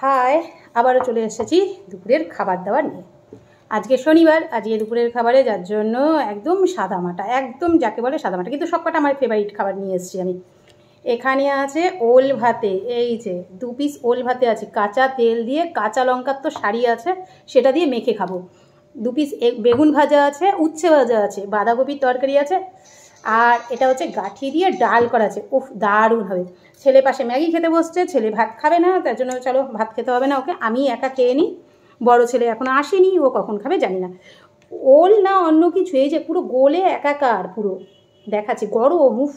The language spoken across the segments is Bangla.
হাই, আবারও চলে এসেছি দুপুরের খাবার দাবার নিয়ে। আজকে শনিবার, আজকে দুপুরের খাবারে যার জন্য একদম সাদামাটা, একদম যাকে বলে সাদামাটা, কিন্তু সব কটা আমার ফেভারিট খাবার নিয়ে এসেছি আমি। এখানে আছে ওল ভাতে, এই যে 2 পিস ওল ভাতে আছে, কাঁচা তেল দিয়ে, কাঁচা লঙ্কার তো শাড়ি আছে, সেটা দিয়ে মেখে খাবো। 2 পিস বেগুন ভাজা আছে, উচ্ছে ভাজা আছে, বাঁধাকপির তরকারি আছে, আর এটা হচ্ছে গাঁঠি দিয়ে ডাল করা আছে। উফ, দারুণ হবে। ছেলে পাশে ম্যাগি খেতে বসছে, ছেলে ভাত খাবে না, তার জন্য চলো ভাত খেতে হবে না ওকে, আমি একা খেয়ে নিই। বড় ছেলে এখনও আসেনি, ও কখন খাবে জানি না। ওল না অন্য কিছু, এই যে পুরো গোলে একাকার, পুরো দেখাচ্ছি, গরম, উফ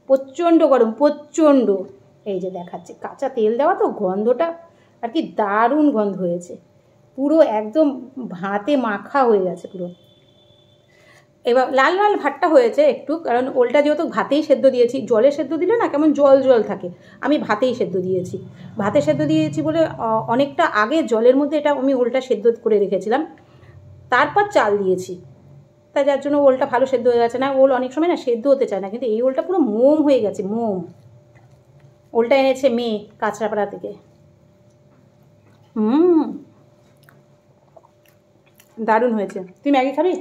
প্রচণ্ড গরম, প্রচণ্ড। এই যে দেখাচ্ছে, কাঁচা তেল দেওয়া তো, গন্ধটা আর কি দারুণ গন্ধ হয়েছে, পুরো একদম ভাতে মাখা হয়ে গেছে পুরো। এবার লাল লাল ভাতটা হয়েছে একটু, কারণ ওলটা যেহেতু ভাতেই সেদ্ধ দিয়েছি, জলে সেদ্ধ দিলে না কেমন জল জল থাকে, আমি ভাতেই সেদ্ধ দিয়েছি। ভাতে সেদ্ধ দিয়েছি বলে অনেকটা আগে জলের মধ্যে এটা আমি ওলটা সেদ্ধ করে রেখেছিলাম, তারপর চাল দিয়েছি, তাই যার জন্য ওলটা ভালো সেদ্ধ হয়ে গেছে। না, ওল অনেক সময় না সেদ্ধ হতে চায় না, কিন্তু এই ওলটা পুরো মোম হয়ে গেছে, মোম। ওলটা এনেছে মেয়ে কাঁচরাপাড়া থেকে। দারুণ হয়েছে। তুই ম্যাগি খাবি?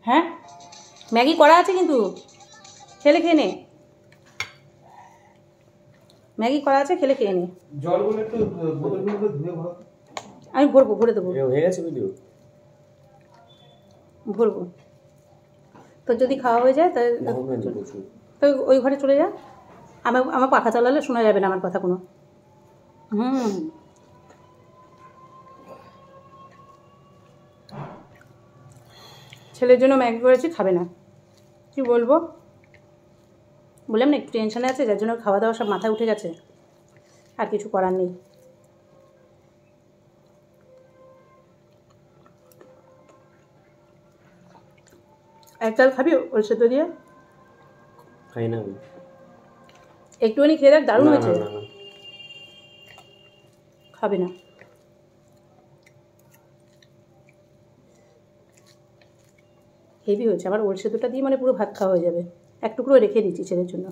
হ্যাঁ, ম্যাগি করা আছে কিন্তু, খেলে খেয়ে নে, ম্যাগি করা আছে, খেলে খেয়ে নে। জলগুলো একটু বোতলগুলো ধুয়ে ভরো। আমি ভরবো, ভরে দেবো, হয়ে গেছে ভিডিও, ভরবো। তোর যদি খাওয়া হয়ে যায় তো ওই ঘরে চলে যা, আমার পাখা চালালে শোনা যাবে না আমার কথা কোনো। ছেলের জন্য ম্যাগি করেছি, খাবে না, কি বলবো। বললাম না একটু টেনশানে আছে, যার জন্য খাওয়া দাওয়া সব মাথায় উঠে গেছে, আর কিছু করার নেই। এক চাল খাবি ওর সেদ্ধ দিয়ে? খাই না, একটুখানি খেয়ে দেখ, দারুণ হয়েছে। খাবে না, হেভি হয়েছে। আমার ওল সেদ্ধটা দিয়ে মানে পুরো ভাত খাওয়া হয়ে যাবে। এক টুকরো রেখে দিচ্ছি ছেলের জন্য।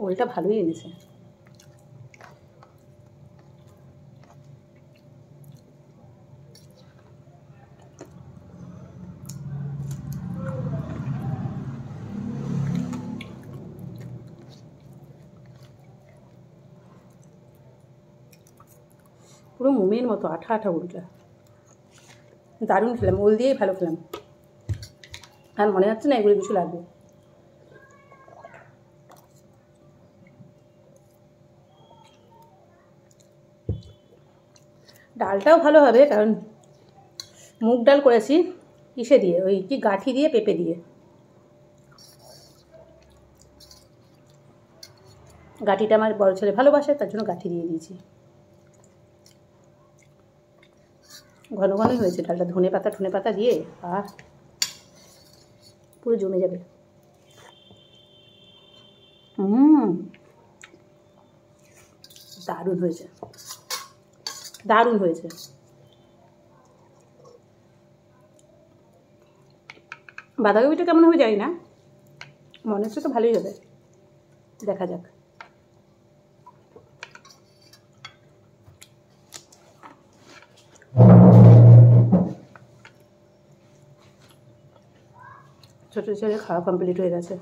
ওলটা ভালোই এনেছে। পুরো মোমের মতো আঠা আঠা ওলটা, দারুণ খেলাম, ওল দিয়েই ভালো খেলাম। আর মনে হচ্ছে না এগুলো কিছু লাগবে। ডালটাও ভালো হবে, কারণ মুগ ডাল করেছি ইসে দিয়ে, ওই কি গাঁঠি দিয়ে, পেঁপে দিয়ে। গাঁঠিটা আমার বড় ছেলে ভালোবাসে, তার জন্য গাঁঠি দিয়ে দিয়েছি। ঘন ঘনই হয়েছে ডালটা, ধনে পাতা দিয়ে, আর পুরো জমে যাবে। দারুণ হয়েছে, দারুণ হয়েছে। বাঁধাকপিটা কেমন হবে জানি না, মনে হচ্ছে তো ভালোই হবে, দেখা যাক। ছোটো ছেলে খাওয়া কমপ্লিট হয়ে গেছে,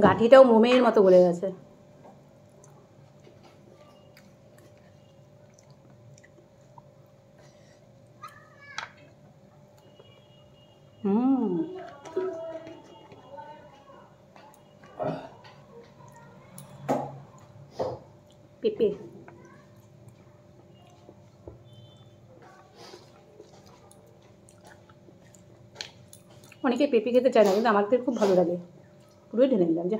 গাঁঠিটাও মোমের মতো গলে গেছে। পেঁপে, অনেকে পেঁপে খেতে চায় না, কিন্তু আমাদের খুব ভালো লাগে, পুরোই ঢেলে নিলাম। যা,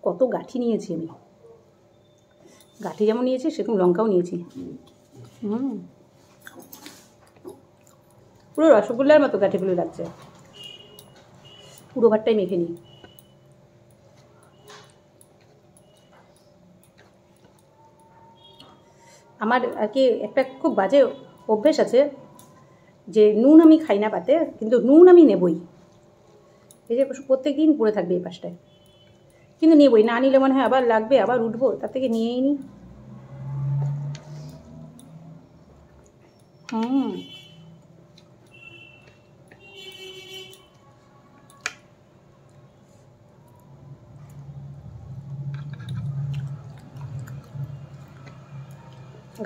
কত গাঁঠি নিয়েছি আমি, গাঁঠি যেমন নিয়েছি সেরকম লঙ্কাও নিয়েছি। পুরো রসগোল্লার মতো গাঁঠিগুলো লাগছে। পুরো ভাতটাই মেখে নিই। আমার আর কি একটা খুব বাজে অভ্যেস আছে যে নুন আমি খাই না পাতে, কিন্তু নুন আমি নেবই। এই যে প্রত্যেক দিন পড়ে থাকবে এই পাশটায়, কিন্তু নেবই, না নিলে মনে হয় আবার লাগবে, আবার উঠবো, তার থেকে নিয়েই নিই।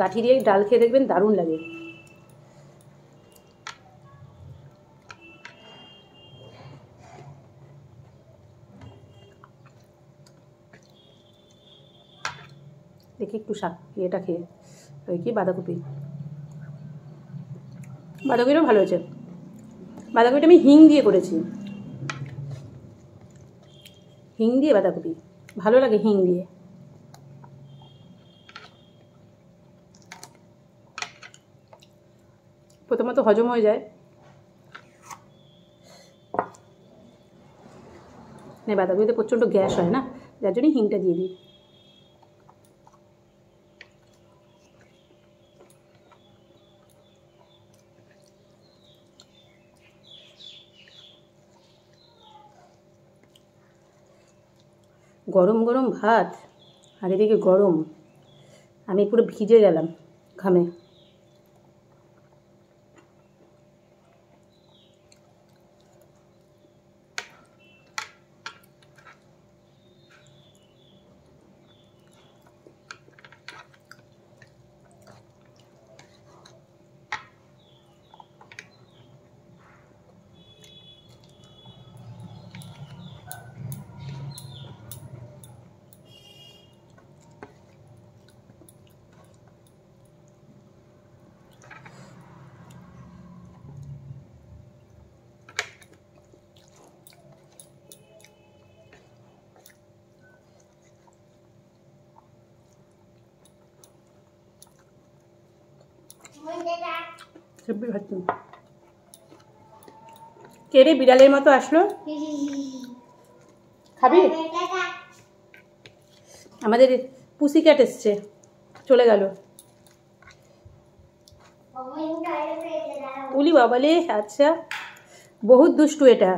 গাঠি দিয়ে ডাল খেয়ে দেখবেন দারুণ লাগে। দেখি একটু শাক এটা খেয়ে, ওই কি বাঁধাকপি, বাঁধাকপিটাও ভালো হয়েছে। বাঁধাকপিটা আমি হিং দিয়ে করেছি, হিং দিয়ে বাঁধাকপি ভালো লাগে, হিং দিয়ে। প্রথমত হজম হয়ে যায়, না বাঁধাকপিতে প্রচণ্ড গ্যাস হয় না, যার জন্যই হিংটা দিয়ে দিই। গরম গরম ভাত আর এদিকে গরম, আমি পুরো ভিজে গেলাম ঘামে। সবজি ভাজছি। কে রে বিড়ালের মতো আসলো? খাবি? আমাদের পুসি ক্যাট এসছে, চলে গেল। উলি বাবালে, আচ্ছা বহুত দুষ্টু এটা।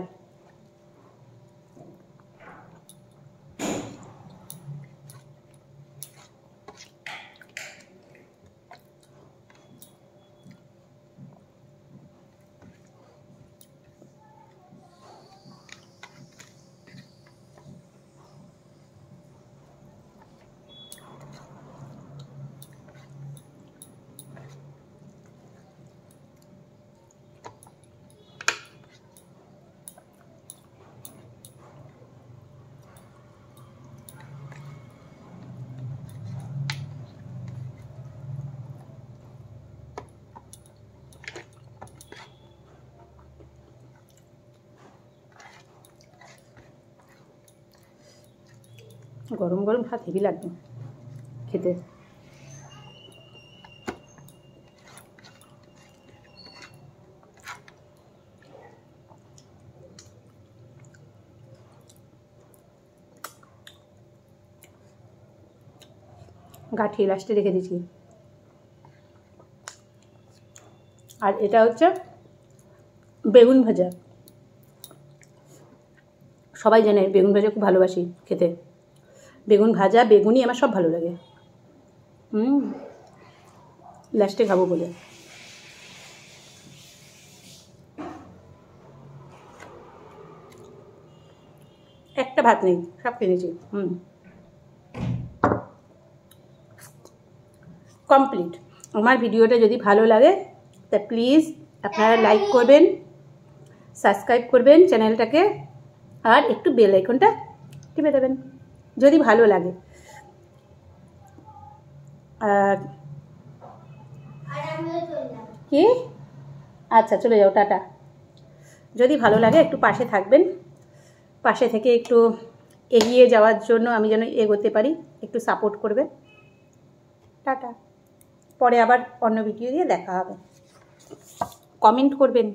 গরম গরম ভাত হেভি লাগবে খেতে। গাঠি লাস্টে রেখে দিয়েছি। আর এটা হচ্ছে বেগুন ভাজা। সবাই জানে বেগুন ভাজা খুব ভালোবাসি খেতে। বেগুন ভাজা, বেগুনি আমার সব ভালো লাগে। লাস্টে খাবো বলে। একটা ভাত নেই, সব কিনেছি। কমপ্লিট। আমার ভিডিওটা যদি ভালো লাগে তা প্লিজ আপনারা লাইক করবেন, সাবস্ক্রাইব করবেন চ্যানেলটাকে, আর একটু বেল আইকনটা টিপে দেবেন যদি ভালো লাগে। আর কি, আচ্ছা চলে যাও, টাটা। যদি ভালো লাগে একটু পাশে থাকবেন, পাশে থেকে একটু এগিয়ে যাওয়ার জন্য, আমি যেন এগোতে পারি, একটু সাপোর্ট করবে। টাটা। পরে আবার অন্য ভিডিও দিয়ে দেখা হবে। কমেন্ট করবেন।